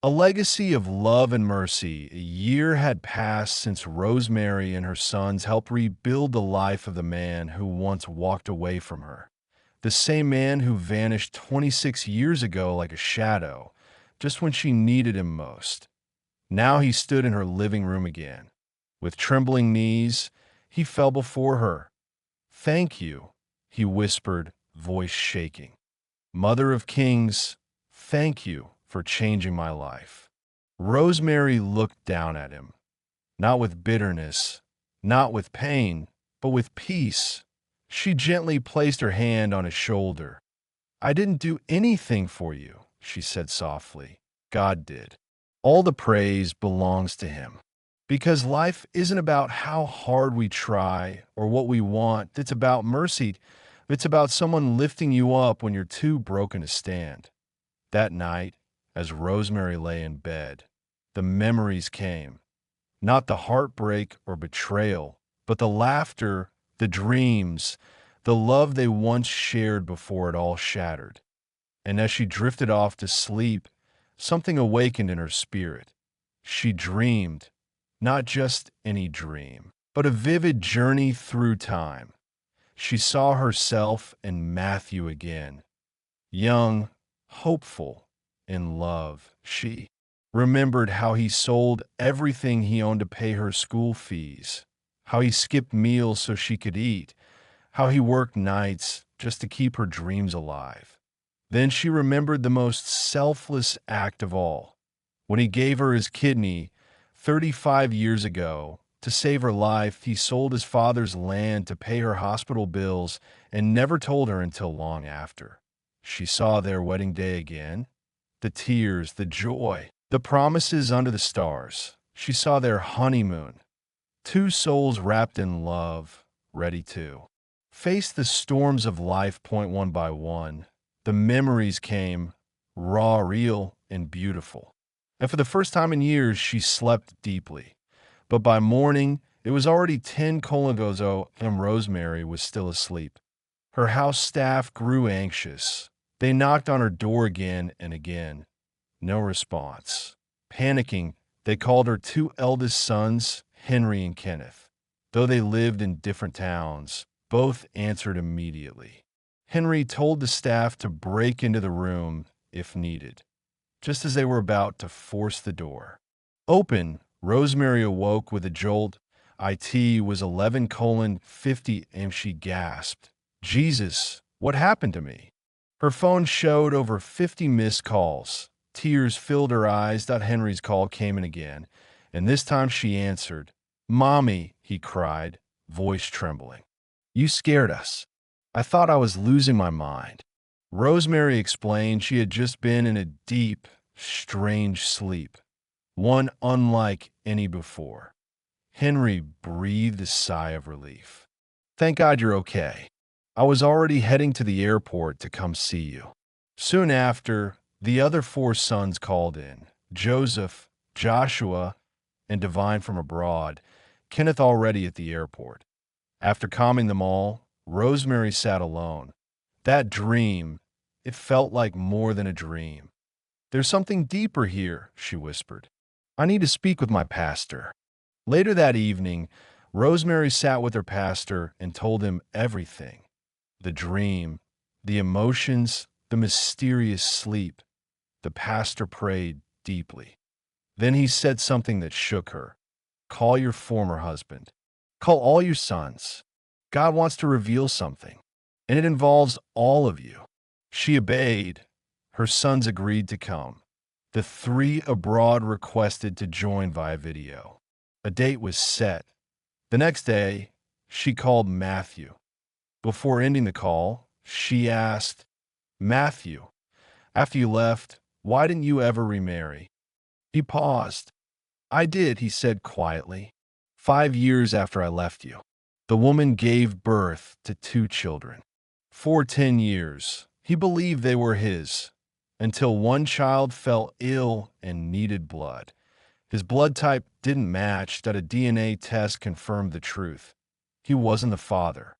A legacy of love and mercy. A year had passed since Rosemary and her sons helped rebuild the life of the man who once walked away from her. The same man who vanished 26 years ago like a shadow, just when she needed him most. Now he stood in her living room again. With trembling knees, he fell before her. "Thank you," he whispered, voice shaking. "Mother of Kings, thank you for changing my life." Rosemary looked down at him, not with bitterness, not with pain, but with peace. She gently placed her hand on his shoulder. "I didn't do anything for you," she said softly. "God did. All the praise belongs to him." Because life isn't about how hard we try or what we want. It's about mercy. It's about someone lifting you up when you're too broken to stand. That night, as Rosemary lay in bed, the memories came. Not the heartbreak or betrayal, but the laughter, the dreams, the love they once shared before it all shattered. And as she drifted off to sleep, something awakened in her spirit. She dreamed, not just any dream, but a vivid journey through time. She saw herself and Matthew again, young, hopeful, in love. She remembered how he sold everything he owned to pay her school fees, how he skipped meals so she could eat, how he worked nights just to keep her dreams alive. Then she remembered the most selfless act of all, when he gave her his kidney 35 years ago. To save her life, he sold his father's land to pay her hospital bills and never told her until long after. She saw their wedding day again, the tears, the joy, the promises under the stars. She saw their honeymoon, two souls wrapped in love, ready to face the storms of life point one by one. The memories came, raw, real, and beautiful. And for the first time in years, she slept deeply. But by morning, it was already 10 Colagozo and Rosemary was still asleep. Her house staff grew anxious. They knocked on her door again and again. No response. Panicking, they called her two eldest sons, Henry and Kenneth. Though they lived in different towns, both answered immediately. Henry told the staff to break into the room if needed. Just as they were about to force the door open, Rosemary awoke with a jolt. IT was 11:50 and she gasped. "Jesus, what happened to me?" Her phone showed over 50 missed calls. Tears filled her eyes. Henry's call came in again, and this time she answered. "Mommy," he cried, voice trembling. "You scared us. I thought I was losing my mind." Rosemary explained she had just been in a deep, strange sleep, one unlike any before. Henry breathed a sigh of relief. "Thank God you're okay. I was already heading to the airport to come see you." Soon after, the other four sons called in: Joseph, Joshua, and Divine from abroad, Kenneth already at the airport. After calming them all, Rosemary sat alone. That dream, it felt like more than a dream. "There's something deeper here," she whispered. "I need to speak with my pastor." Later that evening, Rosemary sat with her pastor and told him everything. The dream, the emotions, the mysterious sleep. The pastor prayed deeply. Then he said something that shook her. "Call your former husband. Call all your sons. God wants to reveal something, and it involves all of you." She obeyed. Her sons agreed to come. The three abroad requested to join via video. A date was set. The next day, she called Matthew. Before ending the call, she asked, "Matthew, after you left, why didn't you ever remarry?" He paused. "I did," he said quietly. 5 years after I left you." The woman gave birth to 2 children. For 10 years, he believed they were his, until one child fell ill and needed blood. His blood type didn't match. A DNA test confirmed the truth. He wasn't the father.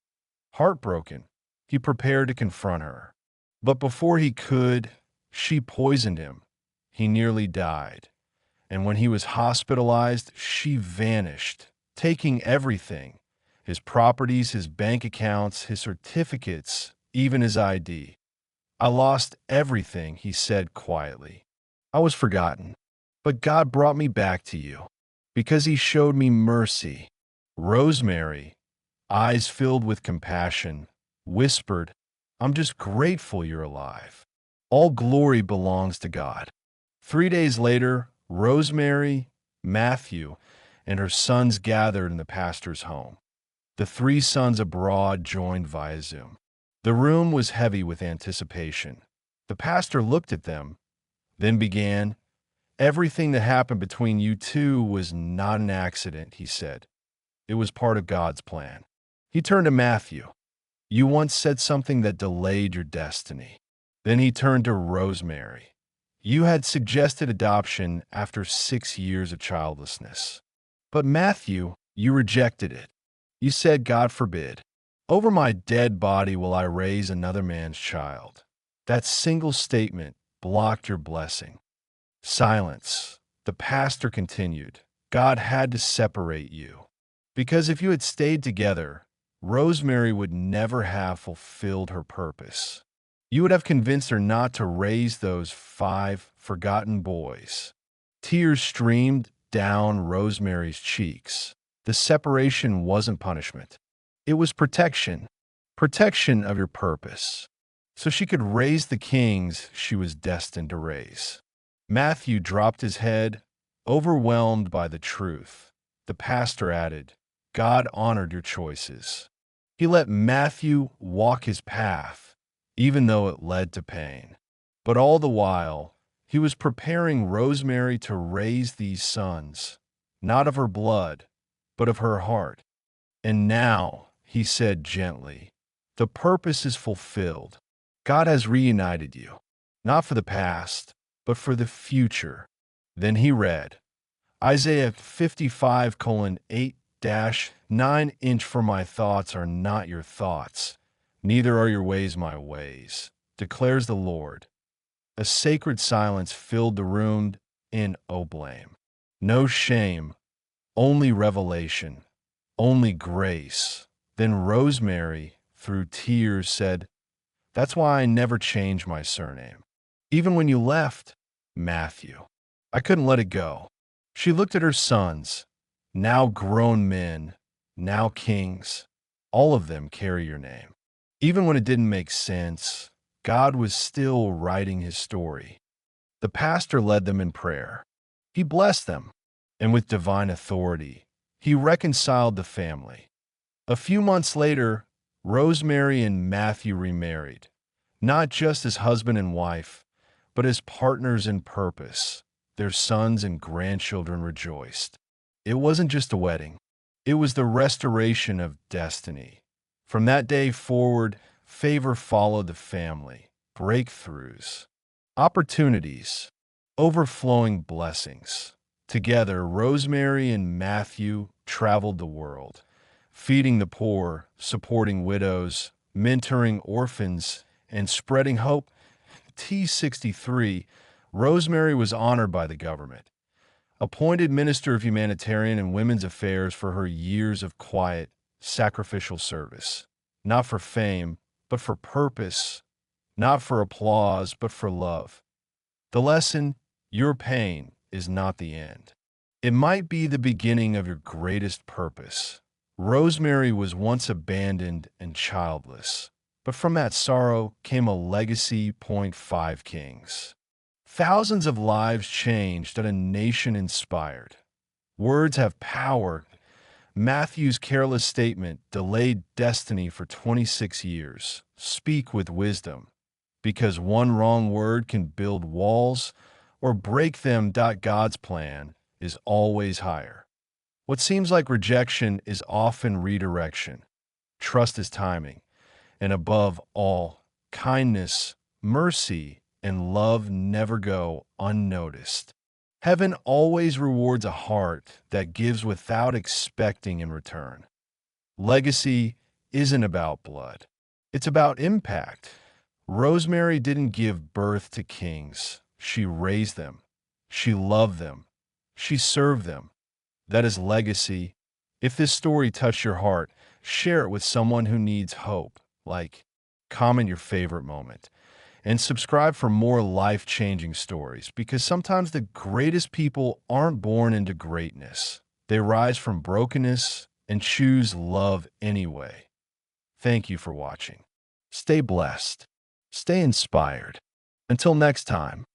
Heartbroken, he prepared to confront her. But before he could, she poisoned him. he nearly died. And when he was hospitalized, she vanished, taking everything: his properties, his bank accounts, his certificates, even his ID. I lost everything, he said quietly. I was forgotten. But God brought me back to you because he showed me mercy. Rosemary, eyes filled with compassion, whispered, I'm just grateful you're alive. All glory belongs to God. 3 days later, Rosemary, Matthew, and her sons gathered in the pastor's home. The three sons abroad joined via Zoom. The room was heavy with anticipation. The pastor looked at them, then began, Everything that happened between you two was not an accident, he said. It was part of God's plan. He turned to Matthew. You once said something that delayed your destiny. Then he turned to Rosemary. You had suggested adoption after 6 years of childlessness. But Matthew, you rejected it. You said, God forbid. Over my dead body will I raise another man's child. That single statement blocked your blessing. Silence. The pastor continued. God had to separate you. Because if you had stayed together, Rosemary would never have fulfilled her purpose. You would have convinced her not to raise those 5 forgotten boys. Tears streamed down Rosemary's cheeks. The separation wasn't punishment. It was protection. Protection of your purpose. So she could raise the kings she was destined to raise. Matthew dropped his head, overwhelmed by the truth. The pastor added, God honored your choices. He let Matthew walk his path, even though it led to pain. But all the while, he was preparing Rosemary to raise these sons, not of her blood, but of her heart. And now, he said gently, the purpose is fulfilled. God has reunited you, not for the past, but for the future. Then he read, Isaiah 55:8-9 For my thoughts are not your thoughts, neither are your ways my ways, declares the Lord. A sacred silence filled the room in blame. No shame, only revelation, only grace. Then Rosemary, through tears, said, That's why I never changed my surname. Even when you left, Matthew, I couldn't let it go. She looked at her sons, now grown men, now kings. All of them carry your name. Even when it didn't make sense, God was still writing his story. The pastor led them in prayer. He blessed them, and with divine authority, he reconciled the family. A few months later, Rosemary and Matthew remarried, not just as husband and wife, but as partners in purpose. Their sons and grandchildren rejoiced. It wasn't just a wedding. It was the restoration of destiny. From that day forward, favor followed the family, breakthroughs, opportunities, overflowing blessings. Together, Rosemary and Matthew traveled the world, feeding the poor, supporting widows, mentoring orphans, and spreading hope. T63, Rosemary was honored by the government, appointed Minister of Humanitarian and Women's Affairs for her years of quiet, sacrificial service, not for fame, but for purpose, not for applause, but for love. The lesson, your pain is not the end. It might be the beginning of your greatest purpose. Rosemary was once abandoned and childless, but from that sorrow came a legacy. 5 kings. Thousands of lives changed and a nation inspired. Words have power. Matthew's careless statement delayed destiny for 26 years. Speak with wisdom, because one wrong word can build walls or break them. God's plan is always higher. What seems like rejection is often redirection. Trust his timing. And above all, kindness, mercy, and love never go unnoticed. Heaven always rewards a heart that gives without expecting in return. Legacy isn't about blood. It's about impact. Rosemary didn't give birth to kings. She raised them. She loved them. She served them. That is legacy. If this story touched your heart, share it with someone who needs hope. Like, comment your favorite moment. And subscribe for more life-changing stories, because sometimes the greatest people aren't born into greatness. They rise from brokenness and choose love anyway. Thank you for watching. Stay blessed. Stay inspired. Until next time.